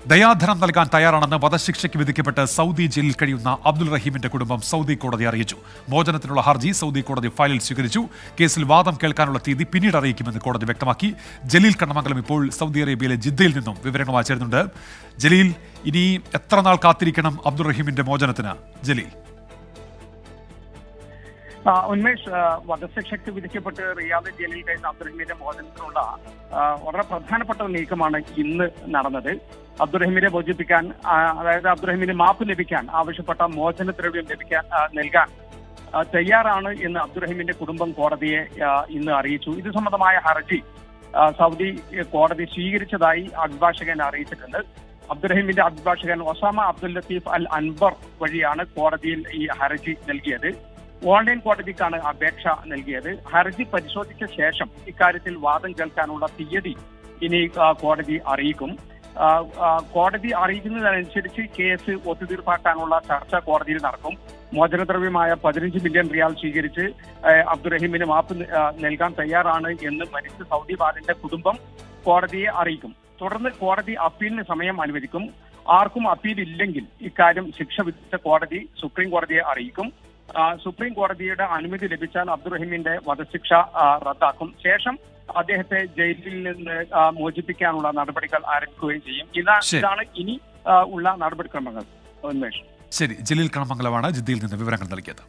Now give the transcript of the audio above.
ദയാധനം നൽകാൻ തയ്യാറാണെന്ന് വധശിക്ഷയ്ക്ക് വിധിക്കപ്പെട്ട് സൗദി ജയിലിൽ കഴിയുന്ന അബ്ദുൾ റഹീമിന്റെ കുടുംബം സൗദി കോടതി അറിയിച്ചു. മോചനത്തിനുള്ള ഹർജി സൗദി കോടതി ഫയലിൽ സ്വീകരിച്ചു. കേസിൽ വാദം കേൾക്കാനുള്ള തീയതി പിന്നീട് അറിയിക്കുമെന്ന് കോടതി വ്യക്തമാക്കി. ജലീൽ കണ്ണമംഗലം ഇപ്പോൾ സൗദി അറേബ്യയിലെ ജിദ്ദയിൽ നിന്നും വിവരങ്ങളുമായി ചേരുന്നുണ്ട്. ജലീൽ, ഇനി എത്ര നാൾ കാത്തിരിക്കണം അബ്ദുൾ റഹീമിന്റെ മോചനത്തിന്? ജലീൽ. ഉന്മേഷ്, വധശിക്ഷയ്ക്ക് വിധിക്കപ്പെട്ട് റിയാദ് ജയിലിൽ കഴിയുന്ന അബ്ദുറഹീമിന്റെ മോചനത്തിനുള്ള വളരെ പ്രധാനപ്പെട്ട നീക്കമാണ് ഇന്ന് നടന്നത്. അബ്ദുറഹീമിനെ മോചിപ്പിക്കാൻ, അതായത് അബ്ദുറഹീമിന് മാപ്പ് ലഭിക്കാൻ ആവശ്യപ്പെട്ട മോചനദ്രവ്യം നൽകാൻ തയ്യാറാണ് എന്ന് അബ്ദുറഹീമിന്റെ കുടുംബം കോടതിയെ ഇന്ന് അറിയിച്ചു. ഇത് സംബന്ധമായ ഹർജി സൗദി കോടതി സ്വീകരിച്ചതായി അഭിഭാഷകൻ അറിയിച്ചിട്ടുണ്ട്. അബ്ദുറഹീമിന്റെ അഭിഭാഷകൻ ഒസാമ അബ്ദുൽ ലത്തീഫ് അൽ അൻവർ വഴിയാണ് കോടതിയിൽ ഈ ഹർജി നൽകിയത്. ഓൺലൈൻ കോടതിക്കാണ് അപേക്ഷ നൽകിയത്. ഹർജി പരിശോധിച്ച ശേഷം ഇക്കാര്യത്തിൽ വാദം കേൾക്കാനുള്ള തീയതി ഇനി കോടതി അറിയിക്കും. കോടതി അറിയിക്കുന്നതനുസരിച്ച് കേസ് ഒത്തുതീർപ്പാക്കാനുള്ള ചർച്ച കോടതിയിൽ നടക്കും. മോചനദ്രവ്യമായ 15 മില്യൺ റിയാൽ സ്വീകരിച്ച് അബ്ദുറഹീമിന് മാപ്പ് നൽകാൻ തയ്യാറാണ് എന്ന് മരിച്ച സൗദി ബാലന്റെ കുടുംബം കോടതിയെ അറിയിക്കും. തുടർന്ന് കോടതി അപ്പീലിന് സമയം അനുവദിക്കും. ആർക്കും അപ്പീൽ ഇല്ലെങ്കിൽ ഇക്കാര്യം ശിക്ഷ വിധിച്ച കോടതി സുപ്രീം കോടതിയെ അറിയിക്കും. സുപ്രീം കോടതിയുടെ അനുമതി ലഭിച്ചാൽ അബ്ദുറഹീമിന്റെ വധശിക്ഷ റദ്ദാക്കും. ശേഷം അദ്ദേഹത്തെ ജയിലിൽ നിന്ന് മോചിപ്പിക്കാനുള്ള നടപടികൾ ആരംഭിക്കുകയും ചെയ്യും. ഇതാണ് ഇനി ഉള്ള നടപടിക്രമങ്ങൾ. ഉന്മേഷ്. ശരി, ജലീൽ കണ്ണമംഗലമാണ് ജിദ്ദയിൽ നിന്ന് വിവരങ്ങൾ നൽകിയത്.